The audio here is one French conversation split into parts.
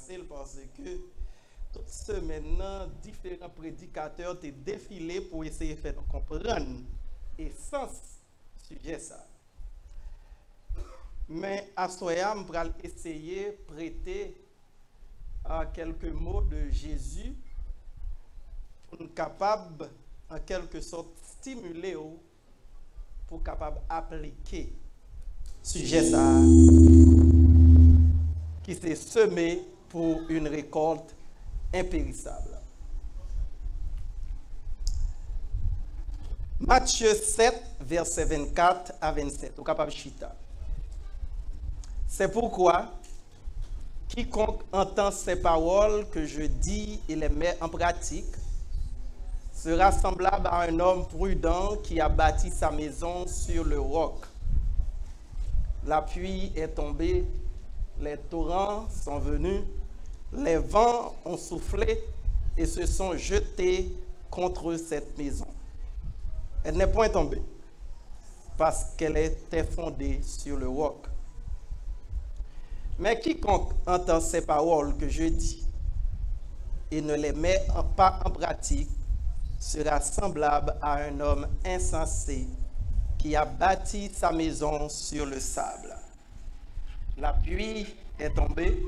facile parce que toute semaine, différents prédicateurs ont défilé pour essayer de faire comprendre l'essence du sujet. Ça. Mais à Soya, je vais essayer de prêter quelques mots de Jésus pour être capable, en quelque sorte, stimuler pour être capable d'appliquer ce sujet ça, qui s'est semé pour une récolte impérissable. Matthieu 7, versets 24 à 27, au capable chita. C'est pourquoi quiconque entend ces paroles que je dis et les met en pratique sera semblable à un homme prudent qui a bâti sa maison sur le roc. La pluie est tombée, les torrents sont venus, les vents ont soufflé et se sont jetés contre cette maison. Elle n'est point tombée parce qu'elle était fondée sur le roc. Mais quiconque entend ces paroles que je dis et ne les met pas en pratique sera semblable à un homme insensé qui a bâti sa maison sur le sable. La pluie est tombée,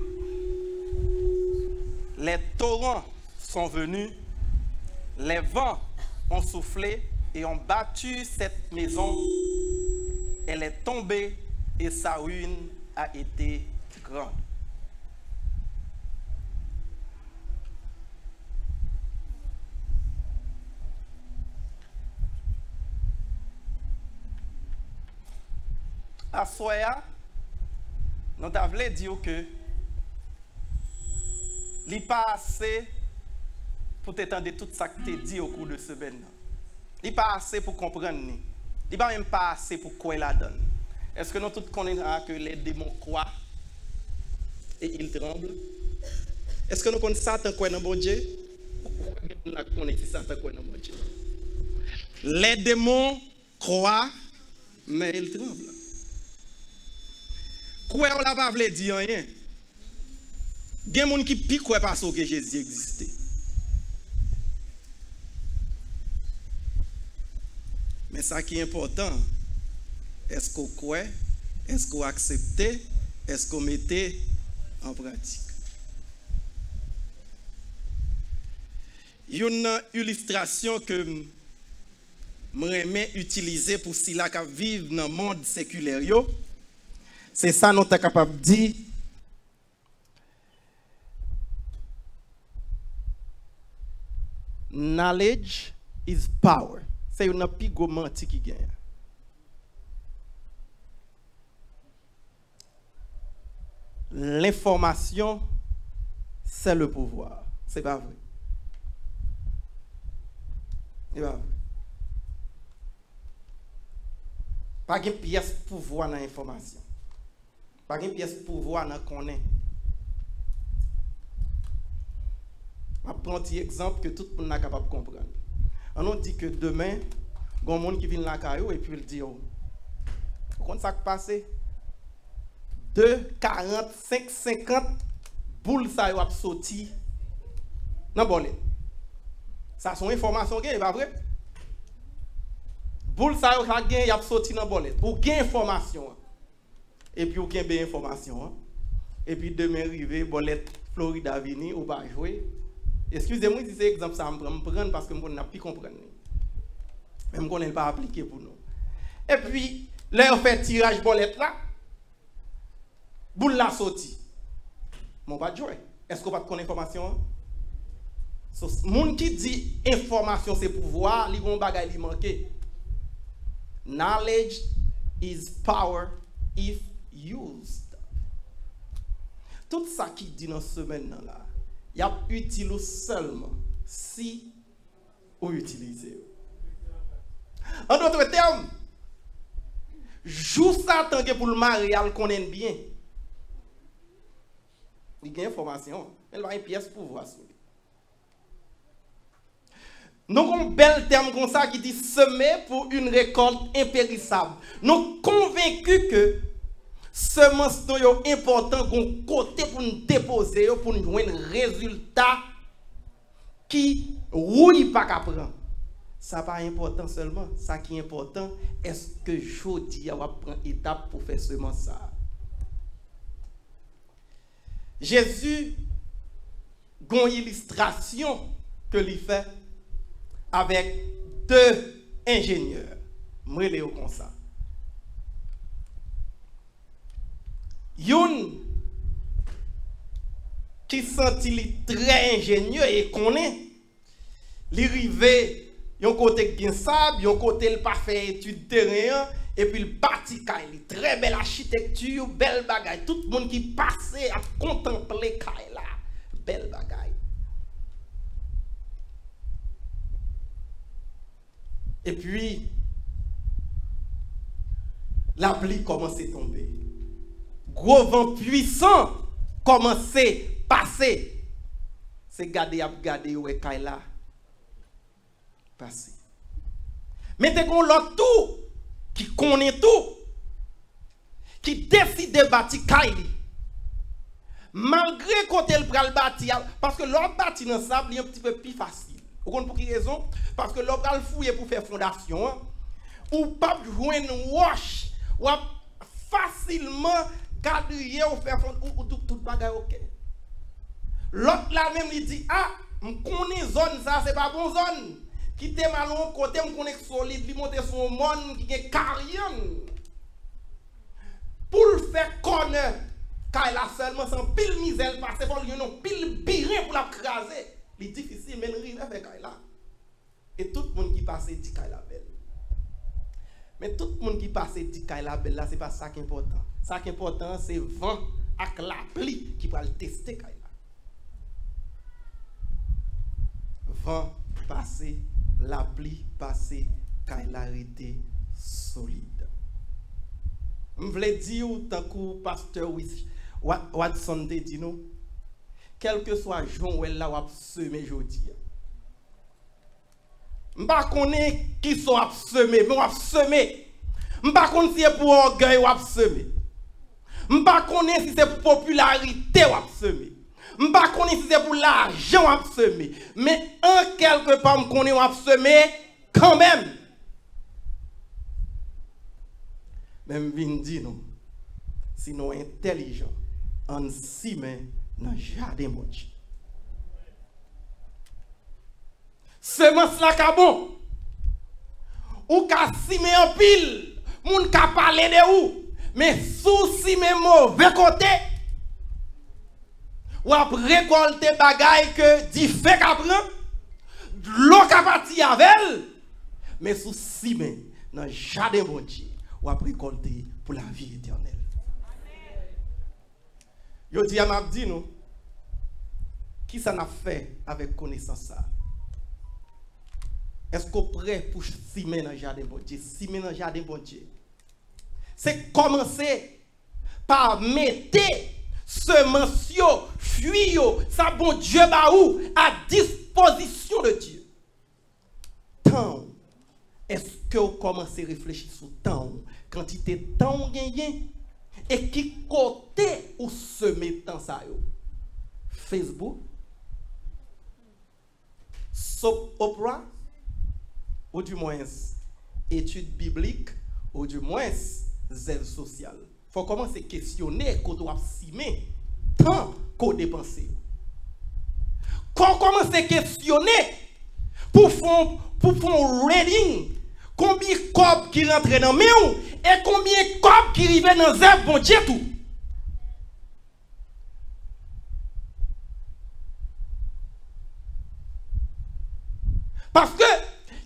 les torrents sont venus, les vents ont soufflé et ont battu cette maison. Elle est tombée et sa ruine a été grande. À Soya, nous avons dit que il n'est pas assez pour t'étendre tout ça que tu dit au cours de ce semaine. Il n'est pas assez pour comprendre. Il n'est pas même pas assez pour quoi la donne. Est-ce que nous tous connaissons que les démons croient et ils tremblent? Est-ce que nous connaissons Satan quoi dans mon Dieu? Nous connaissons Satan quoi dans mon Dieu. Les démons croient, mais ils tremblent. Quoi on l'a pas voulu dire rien. Il y a des gens qui piquent quoi parce que Jésus existait. Mais ça qui est important, est-ce qu'on croit, est-ce qu'on accepte, est-ce qu'on mette en pratique? Il y a une illustration que j'aimerais utiliser pour ceux qui vivent dans le monde séculaire. C'est ça nous sommes capables de dire. Knowledge is power. C'est une plus gros menti qui gagne. L'information, c'est le pouvoir. C'est pas vrai. C'est pas vrai. Pas de pièce pouvoir dans l'information. Pas de pièce pouvoir dans connaître. Je vais prendre un petit exemple que tout le monde est capable de comprendre. On dit que demain, il y a un monde qui vient dans la caillou et puis il dit, oh, vous comprenez ça qui passe? 2, 40, 5, 50 boules ça y a sorti dans le bolet. Ça sont informations qui pas vrai? Boule ça y a sorti dans le bolet. Ou gain information. Et puis ou gain bien information. Et puis demain arrivé bolet Florida vini ou pas jouer. Excusez-moi si c'est exemple ça me prendre parce que je n'ai pas comprendre. Même qu'on n'est pas appliqué pour nous. Et puis là on fait tirage bolette là. Boule la sorti. Mon pas jouer. Est-ce qu'on pas de information? So, moun qui dit information c'est pouvoir, li gon bagay li manke. Knowledge is power if used. Tout ça qui dit dans ce semaine là, il y a utile seulement si ou utiliser. En d'autres termes, joue ça tant que pour le mariage connaît bien. Il y a information, elle va une pièce pour voir ça. Nous avons un bel terme comme ça qui dit semer pour une récolte impérissable. Nous sommes convaincus que semence est important qu'on côté pour nous déposer pour nous avoir un résultat qui oui pas qu'à prendre. Ça pas important seulement, ça qui est important, est-ce que je dis on va prendre étape pour faire semence ça. Jésus a une illustration que lui fait avec deux ingénieurs. Moi les comme ça. Youn qui sentit très ingénieux et connaît, il rivé yon côté gen sable, yon côté il pas fait étude terrain et puis il parti kay, très belle architecture, belle bagaille, tout le monde qui passait à contempler kay là, belle bagaille. Et puis la pluie commençait à tomber. Gros vent puissant commençait à passer. C'est garder à garder ouais kay là. Passer. Mettez qu'on l'autre tout qui connaît tout, qui décide de bâtir Kaili. Malgré quand elle prend le bâtir, parce que l'autre bâtir dans le sable est un petit peu plus facile. Vous comprenez pour quelle raison? Parce que l'autre prend le fouiller pour faire fondation, hein? Ou pas jouer une wash, ou facilement quadriller ou faire fondation, ou tout bagage ok. L'autre là même il dit ah, on connaît zone ça c'est pas bon zone. Qui te malon côté me connaît solide, lui monter son monde qui est carrière. Pour le faire connaître, car il a seulement sans pile misère passer pour lui non pile birin pour la craser. C'est difficile mais il fait là. Et tout le monde qui passe dit qu'il la belle. Mais tout le monde qui passe dit qu'il la belle là c'est pas ça qui est important. Ça qui est important c'est vent avec la pluie qui va le tester qu'il là. Vent passer, la pluie passer, quand il a arrêté solide. Je voulais dire, tant que pasteur Watson te dit nous, quel que soit le jour où elle a semé aujourd'hui. Je ne sais pas qui sont semés, mais on a semé. Je ne sais pas si c'est pour orgueil ou semé. Je ne sais pas si c'est pour popularité ou semé. Je ne sais pas si c'est pour l'argent ou semé. Mais en quelque part, je connais ou semé quand même. Même vin dit non. Sinon intelligent, en si mais dans le jardin mon Dieu. Semence la ka bon. Ou ka si mais en pile, moun ka parler de ou. Mais sous si mais mauvais côté, ou ap récolter bagay que di fait ka prend, l'eau ka parti avec, mais sous si mais dans le jardin mon Dieu, ou ap récolter pour la vie éternelle. Yo di a m'a dit nous, qui ça n'a fait avec connaissance ça? Est-ce qu'on est prêt pour simer dans le jardin de Dieu? Simer dans le jardin de Dieu. C'est commencer par mettre semence, fruit, ça bon Dieu baou à disposition de Dieu. Tant, est-ce que vous commencez à réfléchir sur temps, quantité de temps gagné et qui côté ou semer temps ça yo? Facebook, soap opera, ou du moins études bibliques, ou du moins zèle social. Il faut commencer à questionner quand on a simé tant qu'on dépense. Quand on commence à questionner pour faire reading, combien de copes qui rentrent dans le mail et combien de copes qui arrivent dans le bon Dieu tout. Parce que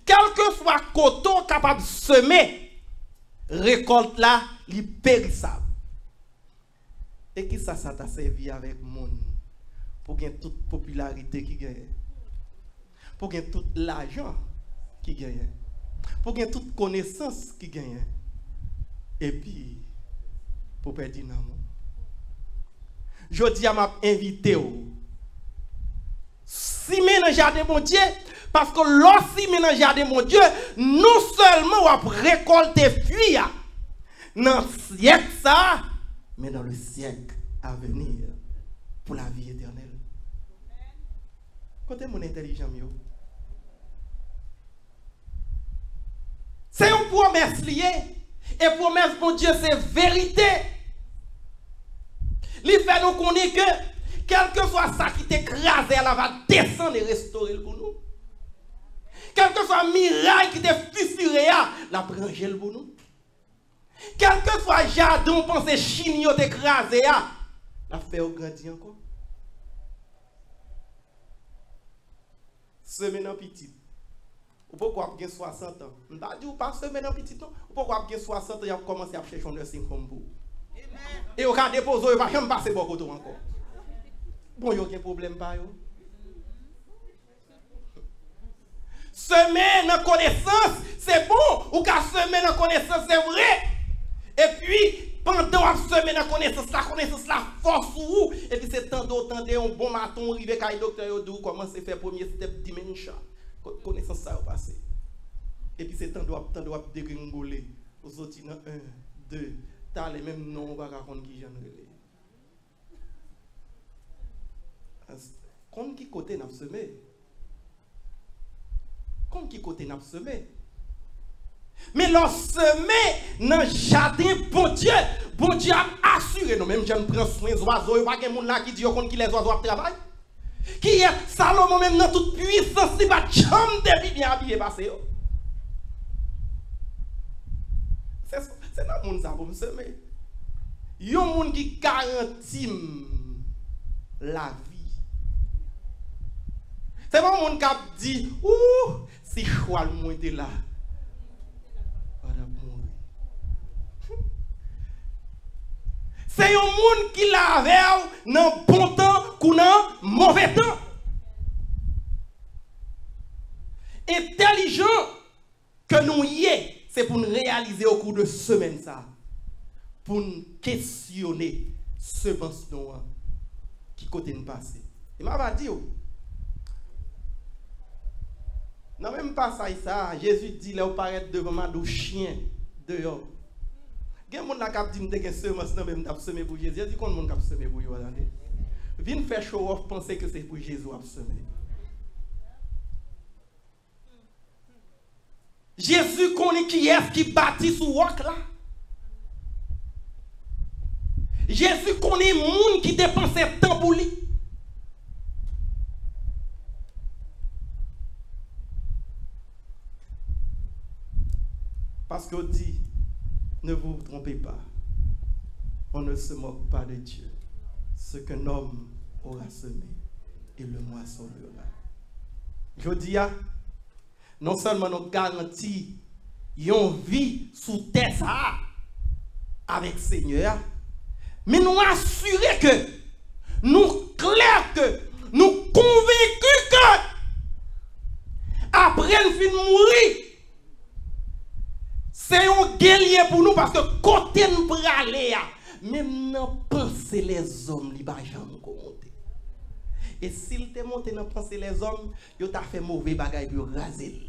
quel que soit le coton capable de semer, récolte là, il est périssable. Et qui ça t'a servi avec le monde? Pour gagner toute popularité qui gagne. Pour gagner tout l'argent qui gagne. Pour gagner toute connaissance qui gagne. Et puis, pour perdre l'amour. Je dis à m'a invité si dans le jardin mon Dieu, parce que lorsque dans le jardin mon Dieu, non seulement on va récolter fruits dans le siècle ça, mais dans le siècle à venir pour la vie éternelle. Côté mon intelligent, c'est une promesse liée. Et promesse pour Dieu, c'est vérité. Il fait nous connaître que, quel que soit ça qui t'écrase, elle va descendre et restaurer pour nous. Quel que soit miracle qui te fissuré, la branche pour nous. Quel que soit jardin, pense chignon t'écrasé, la fait grandir encore. Semaine en petit. Ou pourquoi vous avez 60 ans? Je ne dis pas semaine en petit, non. Ou pourquoi vous avez 60 ans, vous avez commencé à chercher un nursing comme vous. Et vous avez déposé, vous ne va jamais passer beaucoup de temps encore. Bon, il n'y a aucun problème pas. Semer dans connaissance, c'est bon. Ou qu'à semer dans connaissance, c'est vrai. Et puis, pendant que vous semez dans connaissance, la force ou vous. Et puis, c'est tant d'autres, un bon matin, arrivé quand le docteur dit comment c'est fait premier step dimension. Connaissance ça va passer. Et puis, c'est tant d'autres dégringoler. Vous sortez dans 1, 2, t'as les mêmes noms, on va raconter qui j'en ai. Comme qui côté n'a semé? Comme qui côté n'a semé? Mais lorsque semé dans le jardin, bon Dieu a assuré, nous même j'aime prendre soin des oiseaux, il n'y a pas de monde là qui dit qui les oiseaux travaillent. Qui est Salomon même dans toute puissance, il va jamais depuis bien habillé passer. C'est dans le monde ça pour me semer. Il y a un monde qui garantit la vie. C'est pas un monde qui dit, ouh, si choix le moins de là. C'est un monde qui l'a vu dans bon temps ou dans mauvais temps. Intelligent que nous y est, c'est pour nous réaliser au cours de semaine ça. Pour nous questionner ce pensement qui côté nous passer. Il m'a dit, non même pas ça, Jésus dit là, vous paraît devant ma douche chien dehors. Il y a des gens qui disent que c'est semence pour semer pour Jésus. Il y a des gens qui semer pour Jésus. Viens faire show off, penser que c'est pour Jésus à semer. Jésus connaît qui est qui bâtit sous roc là. Jésus connaît les gens qui dépensent temps pour lui. Parce qu'on dit, ne vous trompez pas, on ne se moque pas de Dieu. Ce qu'un homme aura semé, et le moissonnera. Je dis, non seulement nous garantit une vie sous terre avec le Seigneur, mais nous assurer que, nous clair que, nous convaincus que, après le fin de mourir, c'est un guerrier pour nous parce que côté nous pour aller, même dans penser les hommes, il va jamais monter. Et s'il te monte dans penser les hommes, il t'a fait mauvais bagage pour raser.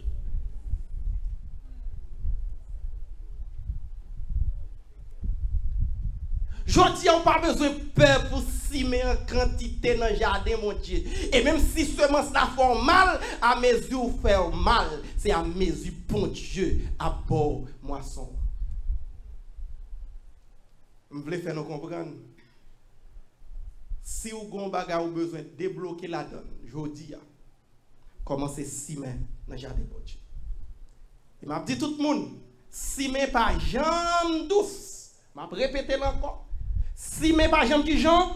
Je dis, on n'a pas besoin de peur pour simer en quantité dans le jardin, mon Dieu. Et même si semence la font mal, à mes yeux, faire mal, c'est à mes yeux, bon Dieu, à bord moisson. Je voulais faire nous comprendre. Si vous avez besoin de débloquer la donne, je dis, commencez à simer dans le jardin, mon Dieu. Il m'a dit tout le monde, simer par jambe douce. Je vais répéter encore. Si mes pas gens qui gens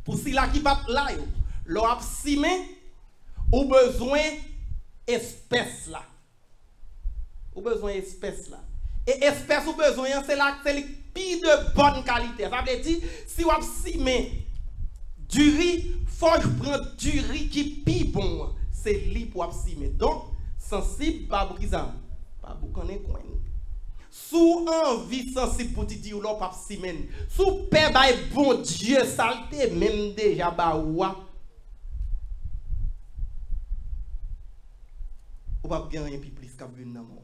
pour si la qui bat là yo l'on a simé ou besoin espèce là ou besoin espèce là et espèce ou besoin c'est là c'est le plus de bonne qualité ça veut dire si on a simé du riz faut prendre du riz qui plus bon c'est li pour simé donc sensible pas brisant pas boucaner coin. Sous envie sensible pour te dire ou pas semaine. Sous paix bay bon Dieu saleté même déjà ba ouah. Ou pas gagner plus qu'à venir dans monde.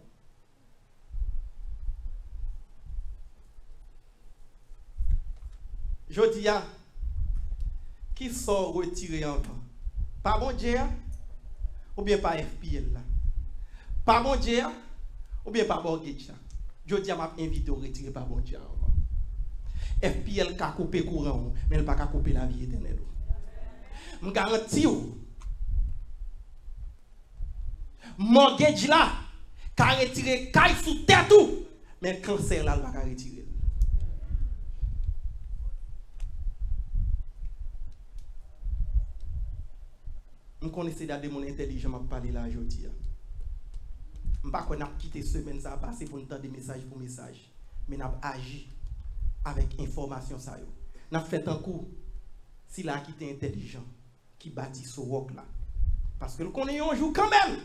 Je dis, qui sort retiré encore? Pas bon Dieu, ou bien pas FPL là? Pas bon Dieu, ou bien pas bon Gage là? Je dis, m'a invité à retirer pas bon Dieu encore. FPL ka couper courant, mais elle pas ka couper la vie éternelle. Je garantis vous. Mortgage là, ka retirer caille sous tête tout, mais cancer là, elle va retirer. Je connais des mon intelligent m'a parlé là aujourd'hui. Je ne sais pas qu'on a quitté semaine ça passer pour nous entendre des messages pour message, mais n'a agi avec information ça yo. N'a fait un coup si là qui est intelligent qui bâtit ce rock là. Parce que le connaît un jour quand même.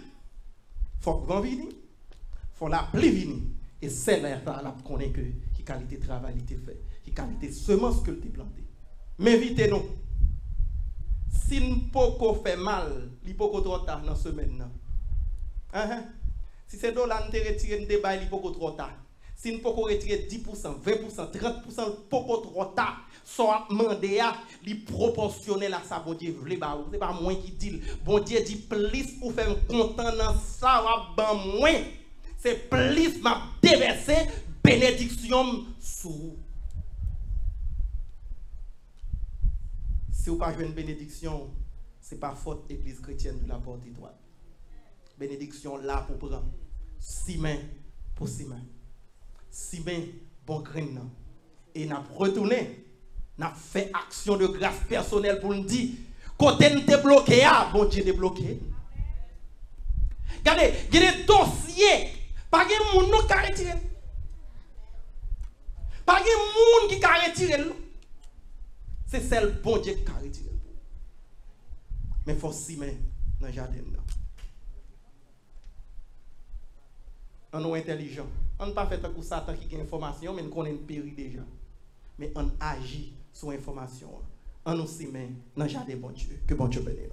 Faut que vent venir, faut la pluie venir et c'est là la connaît que qui qualité travail il fait, qui qualité semence que tu planté. Mais vite non. Si nous pouvons faire mal, il peut trop tard dans la semaine. Si c'est dollar nous retirer des bails, il peut trop tard. Si nous pouvons retirer 10%, 20%, 30%, il peut trop tard. Soit demandé à li proportionnel à ça bon Dieu vle ba c'est pas moi qui dit bon Dieu dit plus pour faire content dans ça wa ban moins c'est plus m'a déverser bénédiction sur si vous pas jouer une bénédiction c'est pas faute église chrétienne de la porte étoile bénédiction là pour prendre 6 mains pour 6 mains 6 mains bon grain et n'a retourné n'a fait action de grâce personnelle pour nous dire côté nous débloqué bon Dieu débloqué. Regardez, il y a des dossiers pas de monde qui a retiré. Pas de monde qui a retiré. C'est celle bon Dieu qui a retiré. Mais il faut s'y mettre dans le jardin. On est intelligent. On ne pas fait un coup Satan qui a information mais nous connaissons péri déjà. Mais on agit sur l'information. On nous s'y met dans le jardin bon Dieu. Que bon Dieu bénisse.